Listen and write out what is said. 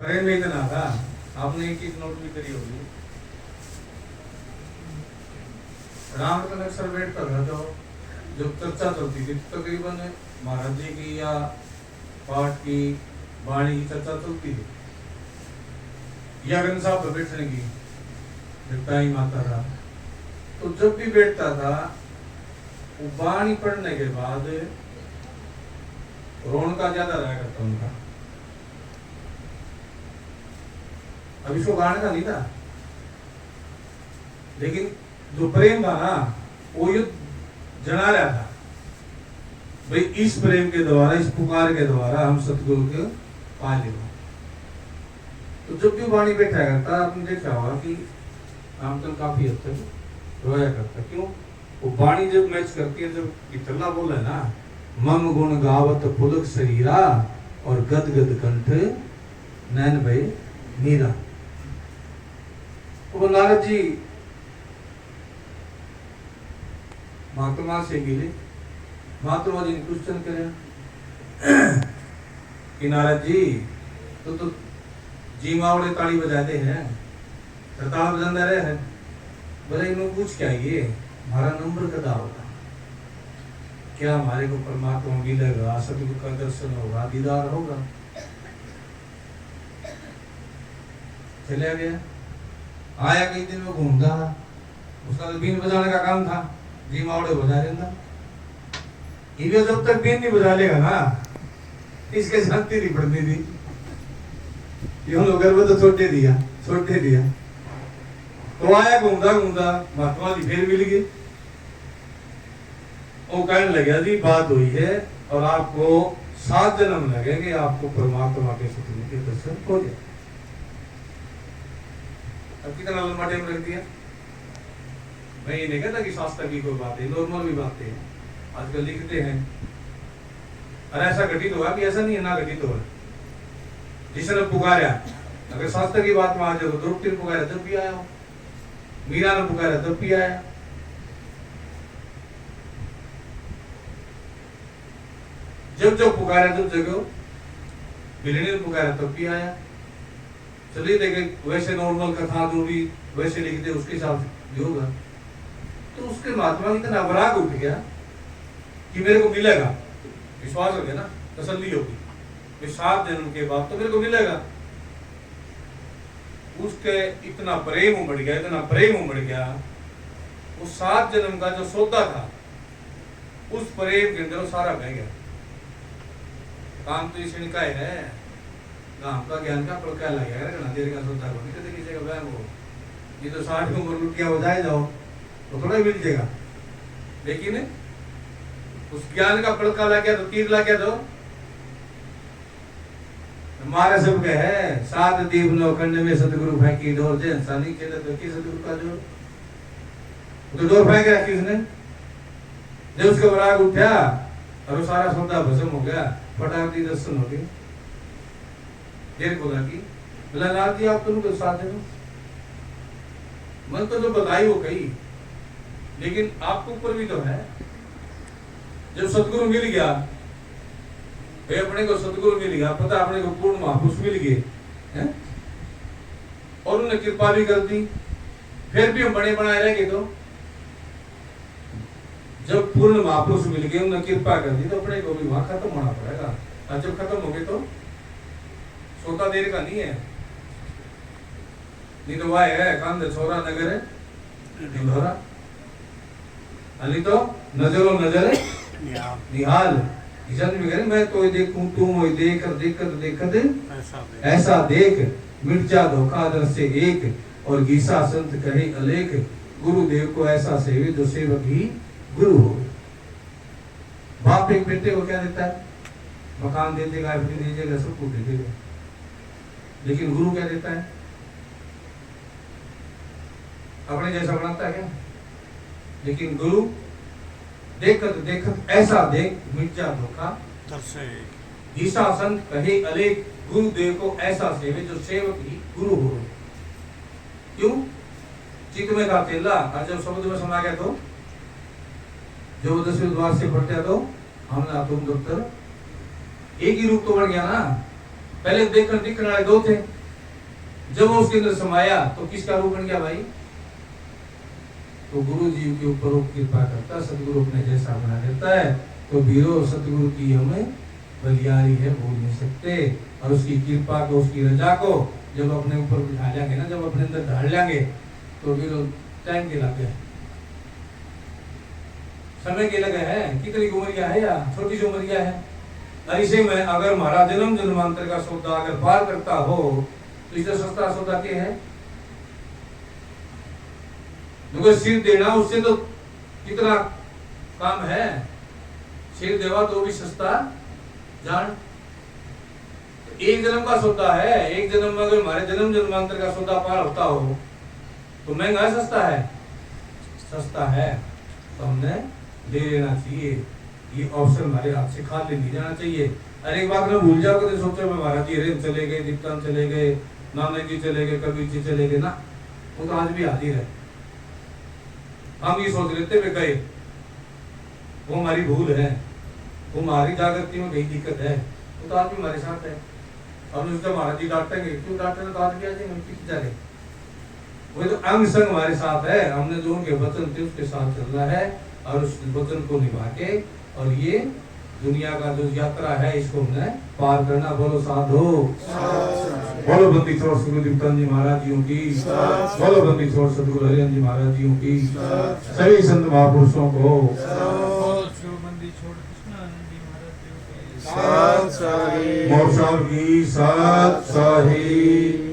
प्रेम में इतना था। आपने एक चीज नोट भी करी होगी, राम का अक्सर बैठता था तो जब चर्चा चलती थी तकरीबन महाराज जी की या पाठ की वाणी की चर्चा चलती थी या ग्रंथ साहब पर बैठने की जब टाइम आता था, तो जब भी बैठता था वो वाणी पढ़ने के बाद रौनका ज्यादा रहा करता उनका। अब इसको गाने का नहीं था, लेकिन जो प्रेम था ना वो युद्ध जना रहा था भाई इस प्रेम के द्वारा, इस पुकार के द्वारा हम सतगुरु के पा ले। तो जब भी वाणी बैठा करता आपने देखा होगा कि आमतन काफी हद तक रोया करता। क्यों? वो वाणी जब मैच करती है, जब इतना बोला है ना, मम गुण गावत पुलक शरीरा और गद गद कंठ नैन भय मीरा। वो नारद जी महात्मा से मिले, महात्मा जी ने क्वेश्चन करे कि नारद जी तो जी मावड़े ताली बजाते हैं, ताल बजाते रहे हैं, बोले इन्होंने पूछ क्या ये हमारा नंबर कदा होगा, क्या हमारे को परमात्मा मिलेगा, सतगुरु का दर्शन होगा, दीदार होगा। चला गया, आया कई दिन में घूमता, उसका तो बीन बजाने का काम था, जी मावड़े बजा लेना। ये जब तक बीन नहीं बजा लेगा ना इसके शांति नहीं पड़ती थी। ये लोग गर्व तो छोटे दिया। तो आया घूमता घूमता महात्मा जी फिर मिल गए। वो कहने लगा जी बात हुई है और आपको 7 जन्म लगेंगे, आपको परमात्मा के सतगुरु के दर्शन हो जाए। अब कितना लंबा टाइम लग दिया? मैं ये नहीं कहता कि शास्त्र की कोई बात है, नॉर्मल भी बातें हैं आजकल लिखते हैं। और ऐसा घटित हुआ कि ऐसा नहीं है ना घटित हुआ। जिसने पुकारा, अगर शास्त्र की बात में आ जाओ, द्रौपदी ने पुकारा तब भी आया हो, मीरा ने पुकारा तब भी आया। जब जब पुकारा तब जगह, बिलनी ने पुकारा तब भी आया। चलिए देखे वैसे नॉर्मल कथा जो भी वैसे लिखते उसके हिसाब से भी होगा। तो उसके महात्मा इतना अपराध उठ गया कि मेरे को मिलेगा, विश्वास हो गया ना, तसल्ली होगी 7 जन्म के बाद तो मेरे को मिलेगा। उसके इतना प्रेम उमड़ गया, वो 7 जन्म का जो सौदा था उस प्रेम के अंदर वो सारा बह गया। काम तो इसी का है, काम का ज्ञान का पड़का लगेगा, घना देर का सौदा को नहीं किसी का बहन वो। ये तो 60 की उम्र लुटिया हो जाए जाओ तो थोड़ा मिल जाएगा, लेकिन उस ज्ञान का पड़का लग गया तो तीर लग गया तो हमारे सब के है 7 दीप नौखंड में सतगुरु फेंकी डोर, जे इंसान नहीं खेला तो की सतगुरु का जोर, तो डोर फेंक रखी उसने। जब उसका बराग उठा और वो सारा सौदा भस्म हो गया, फटाफट दर्शन हो गए। देर बोला कि बोला नाथ जी आप तो साथ दे दो, मन तो जो बताई वो कही, लेकिन आपके ऊपर भी तो है। जब सतगुरु मिल गया, अपने को सतगुरु मिल गया, पता अपने को पूर्ण महापुरुष मिल गए हैं, और उन्हें कृपा भी कर दी, फिर भी हम बड़े बनाए रह गए। तो जब पूर्ण महापुरुष मिल गए, उन्हें कृपा कर दी, तो अपने को भी वहां खत्म होना पड़ेगा। और जब खत्म हो गए तो सोता देर का नहीं है, नहीं तो वह है कांद छोरा नगर है ढिंढोरा, नहीं तो नजरो नजर निहाल। मैं तो देखूं तू मोय देखत ऐसा देख, मिट जा धोखा दर से एक, और गीसा संत कहे अलेख, गुरुदेव को ऐसा सेवे जो सेवक ही गुरु हो। बाप एक बेटे को क्या देता है? मकान दे देगा, एफडी दे देगा, सब कुछ दे देगा, लेकिन गुरु क्या देता है? अपने जैसा बनाता है क्या? लेकिन गुरु देखत ऐसा देख, मिट जा धोखा ईसा संत कहे अलेख, गुरुदेव को ऐसा सेवे जो सेवक ही गुरु हो। क्यों? चित्त में का चेला, और जब शब्द में समा गया तो जो 10वें द्वार से पढ़ते तो हमने तुम दफ्तर एक ही रूप तो बढ़ गया ना। पहले देखकर दिखने वाले दो थे, जब वो उसके अंदर समाया तो किसका रूप बन गया भाई? तो गुरु जी के ऊपर वो कृपा करता, सदगुरु अपने जैसा बना देता है। तो वीरो सदगुरु की हमें बलियारी है, भूल नहीं सकते। और उसकी कृपा को, उसकी रजा को जब अपने ऊपर बिठा लेंगे ना, जब अपने अंदर ढाल लेंगे, तो वीरो टाइम के लगे, समय के लगे है, कितनी उमरिया है या छोटी सी उमरिया है। ऐसे में अगर हमारा जन्म जन्मांतर का सौदा अगर पार करता हो तो इससे सस्ता सौदा क्या है? देखो सिर देना उससे तो कितना काम है, सिर देवा तो भी सस्ता जान। एक जन्म का सौदा है, एक जन्म में अगर हमारे जन्म जन्मांतर का सौदा पार होता हो तो महंगा है सस्ता है? सस्ता है। तो हमने ले लेना चाहिए, ये अवसर हमारे हाथ से खाली नहीं जाना चाहिए। अरे एक बात में भूल जाओगे तो सोचो महाराज जी रेम चले गए, दीप्तान चले गए, नानक जी चले गए, कबीर जी चले गए ना, वो तो आज भी हाजिर है। हम ये सोच लेते वे गए, वो हमारी भूल है, वो हमारी जागृति में कहीं दिक्कत है, वो तो आज भी हमारे साथ है। हमने सोचा महाराज जी डांटेंगे, क्यों डांटेंगे? तो आज भी आ जाएंगे, किस जा रहे, वो तो अंग संग हमारे साथ है। हमने जो उनके वचन थे उसके साथ चलना है और उस वचन को निभा के और ये दुनिया का जो यात्रा है इसको हमने पार करना। बोलो साधु, बोलो बंदी छोड़ सदगुरु दीप्तन जी महाराज जी की, बोलो बंदी छोड़ सदगुरु हरिहर जी महाराज जी की, सभी संत महापुरुषों को मोक्षाल की साथ साही।